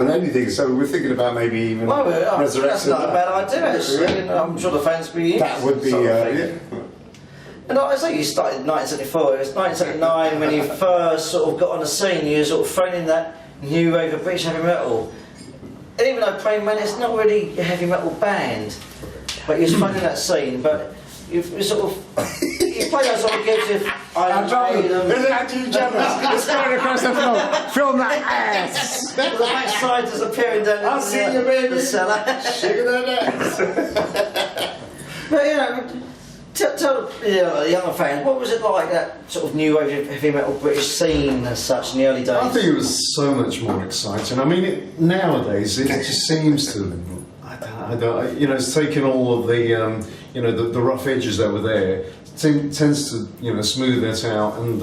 and anything, so we're thinking about maybe even resurrecting. That's not a bad idea, actually. Yeah. I'm sure the fans would be that would be, yeah. And I say you started in 1974. It was 1979 when you first sort of got on the scene. You were sort of thrown in that new wave of British heavy metal. And even though 14May is not really a heavy metal band, but you was thrown in that scene. But you sort of you play those sort of gigs with Iron Maiden. There's an anti-jumpers. It's going across the floor. Film that ass. The backside is appearing down I'll see you, baby. The cellar. Shaking that ass. But you know. Tell the younger fans, what was it like, that sort of new wave of heavy metal British scene as such in the early days? I think it was so much more exciting. I mean, nowadays it just seems to, you know, it's taken all of the, you know, the rough edges that were there, tends to, you know, smooth that out, and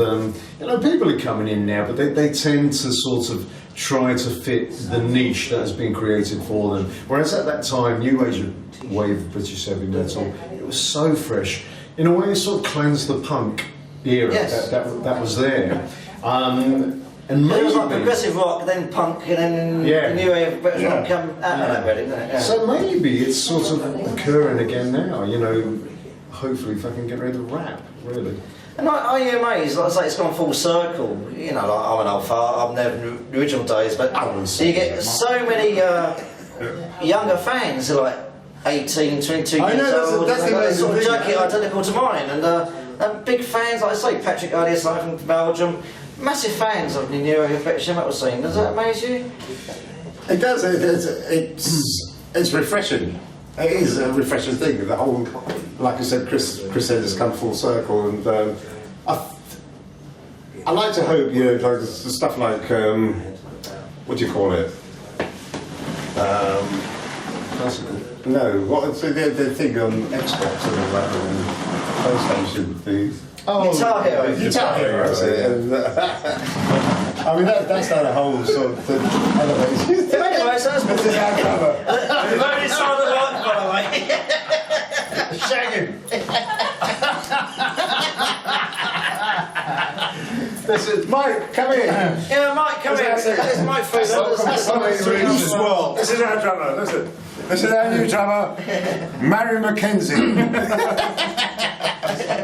you know, people are coming in now, but they tend to sort of try to fit the niche that has been created for them. Whereas at that time, new age wave of British heavy metal, it was so fresh. In a way, it sort of cleansed the punk era that was there. And maybe, it was like progressive rock, then punk, and then the new wave of British rock come out of that, really, didn't it? Yeah. So maybe it's sort of occurring again now, you know, hopefully if I can get rid of rap, really. And are you amazed? Like I say, it's gone full circle. You know, like I'm an old fart, I'm never in the original days, but you get so many younger fans who are like 18, 22 years old. They're sort of junkie identical to mine, and big fans, like I say, Patrick Ardias from Belgium, massive fans of the new British metal scene. Does that amaze you? It does. It's refreshing. It is a refreshing thing. The whole, like I said, Chris said, it's come full circle, and I like to hope, you know, like stuff like what do you call it? No, what's the thing on Xbox and all that, and PlayStation thing? Oh, Guitar Hero. Guitar Hero. That's it. And, I mean, that's not a whole sort of elevation. Anyway, so that's this is our cover. I've only saw the rock, by the way. Shagging. This is Mike. Come in. Yeah, Mike, come in. There's Mike through there. This is our drummer. Listen. This is our new drummer, Mary Mackenzie.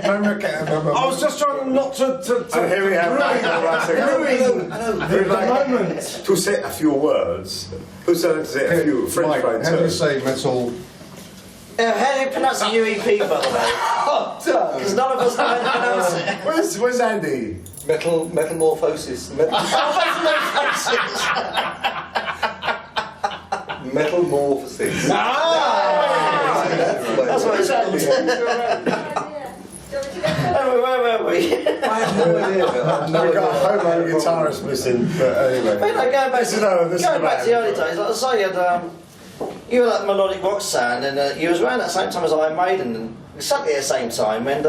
I was just trying not to and here we have the moment. To say a few words. Who's going to say a few French words? How do you say metal? How do you pronounce the UEP, by the way? Because none of us know how to pronounce it. Where's Andy? Metamorphosis. Metamorphosis. That's what it sounds. Where were we? I have no idea. We've got a homo guitarist missing, but anyway. Going back to the early days, like I say, you were that melodic rock sound, and you was around at the same time as Iron Maiden, and exactly at the same time, and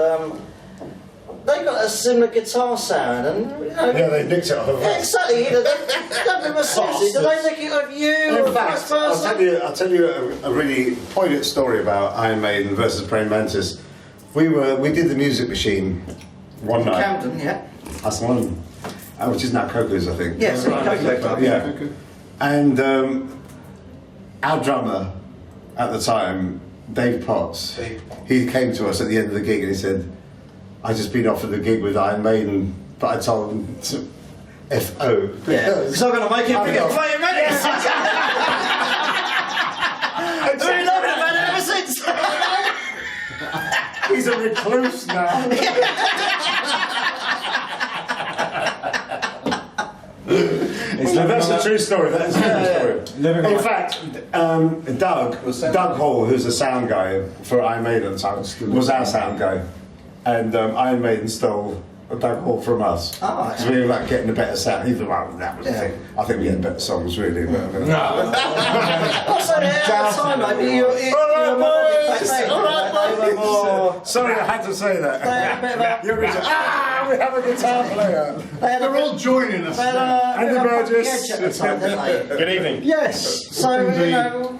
they got a similar guitar sound, and you know, they nicked it off of us. Yeah, exactly. You know, did they nick it off you? In fact, I'll tell you a really poignant story about Iron Maiden versus Praying Mantis. We did the Music Machine one night. Camden, yeah. That's the one, which is now Coco's, I think. Yes, Coco. Yeah. And our drummer at the time, Dave Potts, he came to us at the end of the gig and he said, "I just been offered a gig with Iron Maiden, but I told him to F.O. Because I'm going to make it big and play it ready." I've been loving it about it ever since. He's a recluse now. That's a true story. That's a true story. In fact, Doug Hall, who's the sound guy for Iron Maiden at the time, was our sound guy, and Iron Maiden stole Doug Hall from us. Because we were like getting a better sound. Even that was the thing. I think we had better songs, really. But, sorry, I had to say that. We have a guitar player. They're all joining us. Andy Burgess. Good evening. Yes. So you know,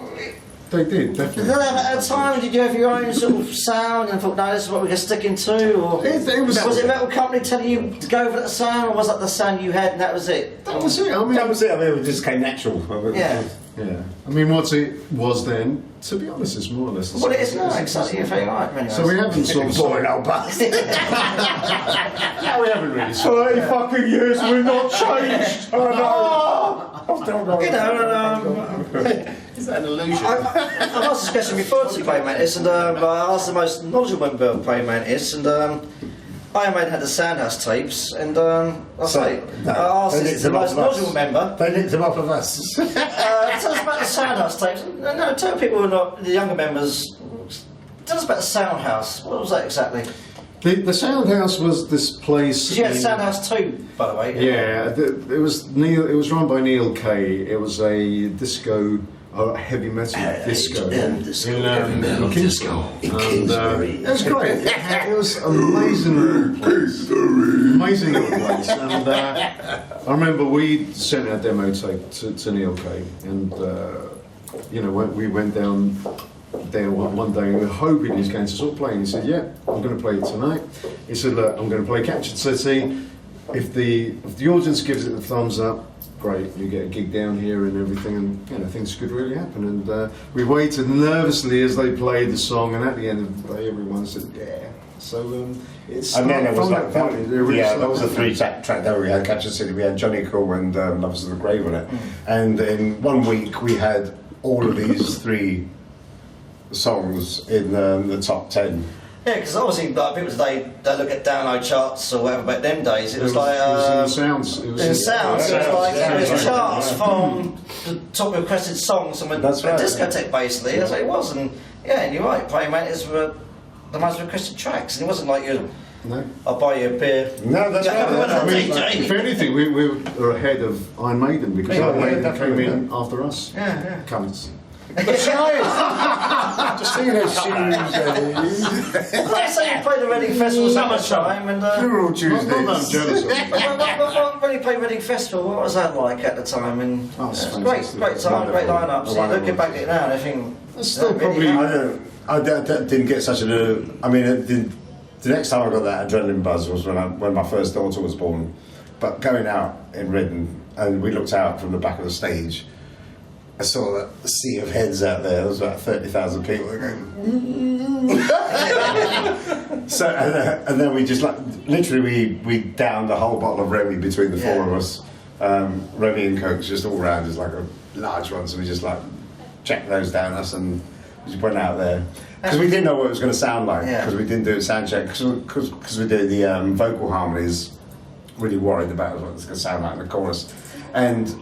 They did, definitely. At the time, did you have your own sort of sound and thought, no, this is what we're going to stick into? Or was it Metal Company telling you to go for that sound, or was that the sound you had and that was it? That was it. I mean, it just came natural. Yeah. Yeah. I mean, what it was then, to be honest, it's more or less the Well, same. it is now, exactly, if you like. Anyway. So we haven't sort of... Boring old bastard. No, we haven't really sort of... 30 fucking years, we're not changed. Oh no. You know, Is that an illusion? I've asked this question before to Play Mantis, and I asked the most knowledgeable member of Play Mantis, and Iron Maiden had the Soundhouse tapes, and I asked the most knowledgeable member. They nicked them off of us. Tell us about the Soundhouse tapes. No, tell people who are not the younger members. Tell us about the Soundhouse. What was that exactly? The Soundhouse was this place... You had Soundhouse 2, by the way. Yeah, it was Neil. It was run by Neil Kay. It was a disco, heavy metal disco in Kingsbury. It was great. It was an amazing little place. Amazing little place. And I remember we sent our demo tape to Neil Kay, and you know, we went down there one day and we were hoping he was going to sort of play, and he said, yeah, I'm going to play it tonight. He said, look, I'm going to play Captured City. If the audience gives it the thumbs up, great, you get a gig down here and everything, and you know, things could really happen. And we waited nervously as they played the song, and at the end of the day everyone said yeah. So it's... And then it was like that, really that was a 3-track there. We had Capture City, we had Johnny Cool and Lovers of the Grave on it. And in 1 week we had all of these 3 songs in the top 10. Yeah, because obviously people today, they look at download charts or whatever, but them days it was like... It was in the sounds. It was charts from the top requested songs and a discotheque basically, that's what it was. And yeah, and you're right, Play Mantis were the most requested tracks, and it wasn't like I'll buy you a beer. No, that's right. I mean, if anything, we were ahead of Iron Maiden, because Iron Maiden came in after us. Yeah. Cunts. Just seeing those shoes. Let's say you played the Reading Festival summertime, and Plural Tuesdays. Not that I'm jealous of them. when you played Reading Festival, what was that like at the time? And Oh, it's it was fantastic. great time, great lineups. So looking back at it now, and I think It's still probably... I didn't get such a... I mean, the next time I got that adrenaline buzz was when my first daughter was born. But going out in Reading, and we looked out from the back of the stage, I saw that sea of heads out there. There was about 30,000 people going. So and then we just literally we downed a whole bottle of Remy between the 4 of us. Remy and Cokes just all round as like a large one. So we just checked those down us and we just went out there because we didn't know what it was going to sound like, because we didn't do a sound check, because we did the vocal harmonies. Really worried about what it was going to sound like in the chorus, and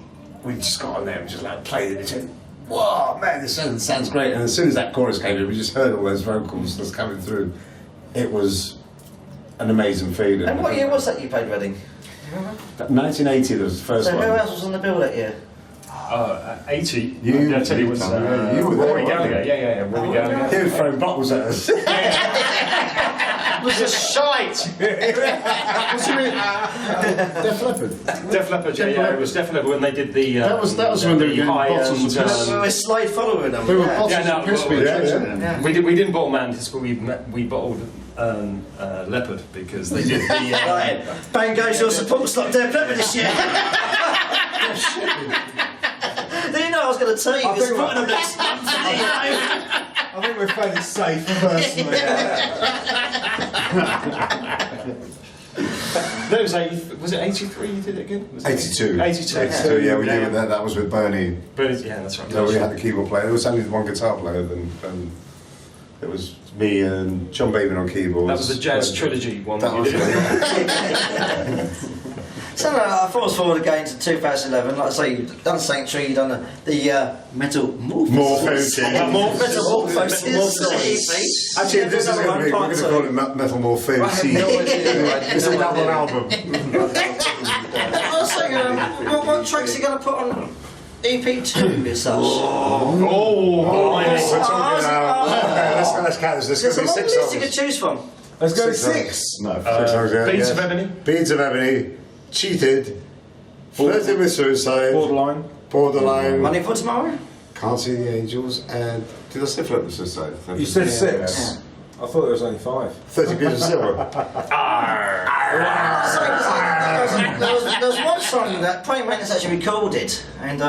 we just got on there and just played it and said, whoa, man, this sounds great. And as soon as that chorus came in, we just heard all those vocals that's coming through. It was an amazing feeling. And what year was that you played Reading? 1980 was the first one. So who else was on the bill that year? 80. You, I tell you, it was you were Rory there, Gallagher. Yeah, Rory Gallagher. He was throwing bottles at us. It was a shite. Wasn't it Def Leppard? Def Leppard, yeah, it was Def Leppard when they did the. That was when they were getting bottles of piss. We were Slade following them. They were bottles of piss being drinking. Yeah. We didn't bottle Mantis, but we bottled Leopard because they did the. Right. Bang goes your support slot Def Leppard this year. Didn't you know I was going to tell you this putting them next month? I think we're fairly safe personally. No, was it 83 you did it again? Was it 82. 82, yeah, we did that. That was with Bernie. Yeah, that's right. No, we had the keyboard player. There was only one guitar player, and it was me and John Bateman on keyboards. That was the Jazz Trilogy one That that you did. So I fast forward again to 2011. Like I say, you've done Sanctuary, you've done the Metamorphosis. Metamorphosis. Actually, this is going to be, we're going to call it Metamorphosis. It's a double album. What tracks are you going to put on EP2 yourself? Let's count this. There's There's a going to be 6 long list you songs. could choose from. Let's go 6. No, 6 songs. Beads of Ebony. Beads of Ebony. Cheated. Flirted with Suicide. Borderline. Money for Tomorrow? Can't See the Angels, and did I say Flip the Sister? You said 6. I thought there was only 5. 30 Pieces of Silver. There was one song that Praying Mantis actually recorded, and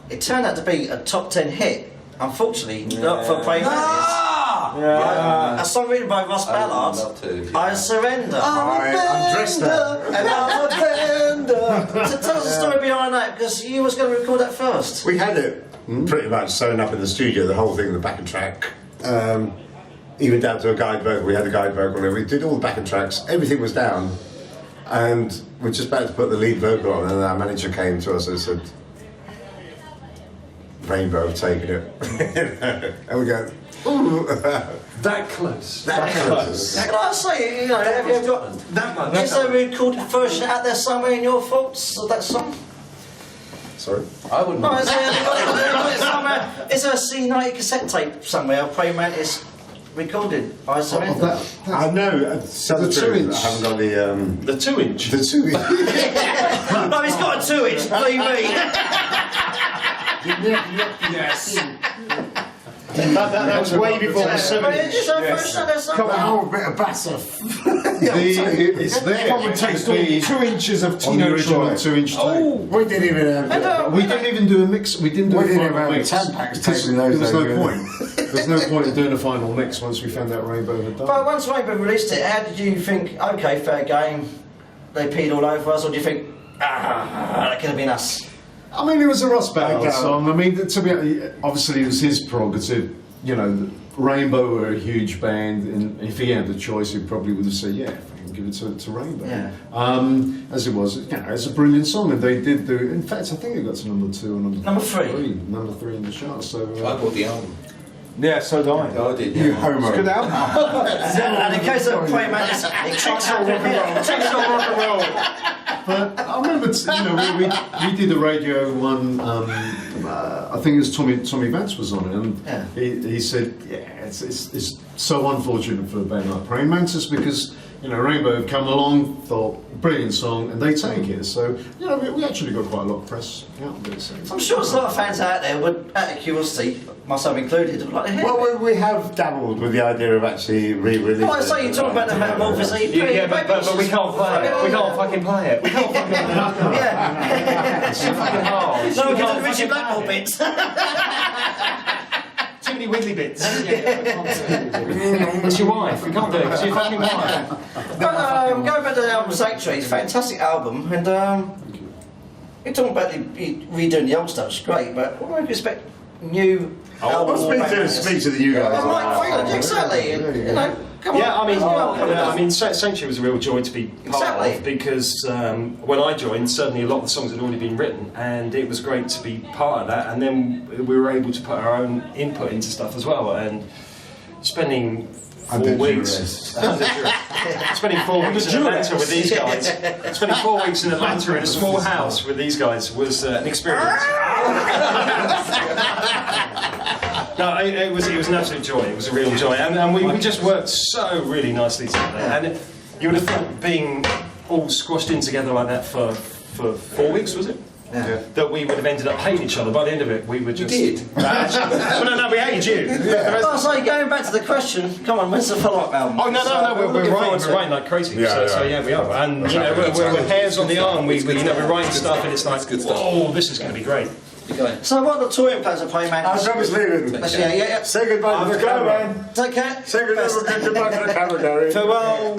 it turned out to be a top 10 hit. Unfortunately, not for Praying Mantis. A song written by Ross Ballard, I Surrender. I undressed her. And so tell us the story behind that, because you was going to record that first. We had it pretty much sewn up in the studio, the whole thing, the backing track. Even down to a guide vocal. We had a guide vocal and we did all the backing tracks. Everything was down. And we're just about to put the lead vocal on, and our manager came to us and said, Rainbow have taken it. And we go, ooh. That close. That close. Can I say, you know, have you got That one. is there a recorded version out there somewhere in your thoughts of that song? Sorry? I wouldn't. No, is there a C90 cassette tape somewhere of Praying Mantis recorded? I Surrender. I know, some The the truth, 2-inch. I haven't got the... The 2-inch. the 2-inch. No, he's got a 2-inch, believe me. Yes. That was way before the 7-inch. Is there a version of that song? Got a whole bit of bass off. It's there. Probably takes all 2 inches of on the Tino original Troy. 2-inch tape. We didn't even have... We didn't even do a mix. We didn't do We a didn't final have mix. Tampax because tapes in those there was days, no really. point. There's no point in doing a final mix once we found out Rainbow had done. But once Rainbow released it, how did you think, okay, fair game, they peed all over us, or do you think, that could have been us? I mean, it was a Ross Ballard Okay. song. I mean, to be obviously it was his prerogative. You know, Rainbow were a huge band, and if he had the choice, he probably would have said, "Yeah, fucking give it to Rainbow." Yeah. As it was, you know, it's a brilliant song, and they did do. In fact, I think it got to number 2 or Number three. number 3 in the chart. So I bought the album. Yeah, so did I. I did. You homo. Good album. And in case of Praying Mantis, it can't happen here. Textual rock and roll. But I remember, you know, we did a radio one. I think it was Tommy Vance was on it, and Yeah. he said, "Yeah, it's so unfortunate for a band like Praying Mantis because you know Rainbow have come along, thought brilliant song, and they take it. So you know, we actually got quite a lot of press out of it. So. I'm sure there's a lot of fans out there would, out of curiosity, myself included, would like to hear it. Well, we have dabbled with the idea of actually re-releasing Well, I say you talk about the Metamorphosis EP. Yeah, but we can't play it. We can't fucking play it. We can't fucking play it. Yeah. It's too fucking hard. No, We we can't can Richie fucking Blackmore play it. bits. Too many wiggly bits. It's your wife. We can't do it. It's your fucking wife. But going back to the album Sanctuary, it's a fantastic album, and you're talking about redoing the old stuff, it's great, but what would you expect new album? Speak to the you guys. Exactly. You know, come on. Yeah, I mean, Come on. Sanctuary was a real joy to be part Exactly. of because when I joined, certainly a lot of the songs had already been written, and it was great to be part of that. And then we were able to put our own input into stuff as well, and spending 4 weeks. Spending 4 weeks in Atlanta with these guys. Spending 4 weeks in Atlanta in a small house with these guys was an experience. No, it was an absolute joy. It was a real joy, and we just worked so really nicely together. And you would have thought being all squashed in together like that for 4 weeks, was it? Yeah. That we would have ended up hating each other. By the end of it, we were just. You did? Well, no, we hated you. Oh, so going back to the question, come on, when's the follow-up album? Oh no, we're writing like crazy. Yeah, so yeah. we are, and you know we're hairs on the arm. We're writing stuff, and it's like, oh, this is going to be great. So what are the touring plans of Praying Mantis? Our job is leaving. Yeah. Say goodbye to the camera. Take care. Say goodbye to the camera, Gary. Farewell.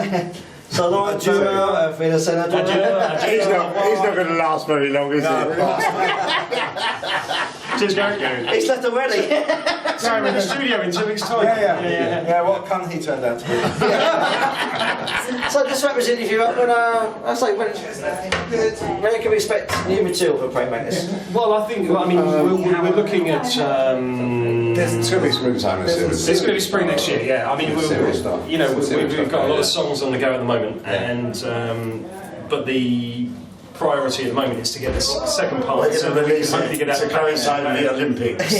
So long, Auf Wiedersehen, adieu. He's not going to last very long, is he? Cheers, Gary. He's left already. Sorry, we're in the studio in 2 weeks' time. Yeah, what cunt he turned out to be. So just wrap this interview up, and I say, when can we expect new material for Praying Mantis? Well, I think. I mean, we're looking at. It's going to be springtime this year. It's going to be spring next year. Yeah. I mean, we've got a lot of songs on the go at the moment, and but the priority at the moment is to get this second part. We're going to release hopefully get it to that coincide with the Olympics.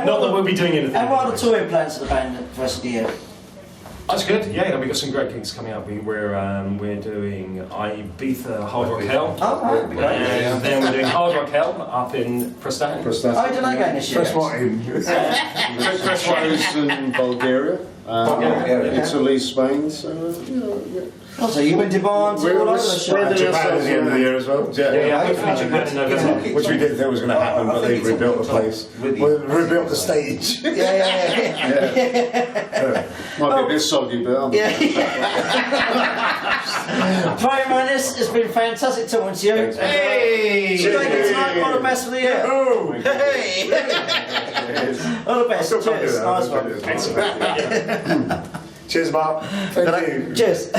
Not that we'll be doing anything. And what are the touring plans for the band for the rest of the year? That's good. Yeah, we've got some great gigs coming up. We're doing Ibiza Hard Rock Hell. Oh, right, that'd be great. And then we're doing Hard Rock Hell up in Prestan. Oh, did I go this year? Chris in Bulgaria, Italy, Spain. So Oh, so you've been demanding all over the show. spreading Japan at the end of the year as well. Yeah, hopefully Japan in November. Which we didn't think was going to happen, but they've rebuilt the place. Rebuilt the stage. might be a bit soggy, but Prime Mantis, it's been fantastic talking to you. Hey! Thank you tonight. All the best for the year. Oh! Hey! All the best. Cheers. Nice one. Cheers, Mark. Thank you. Cheers.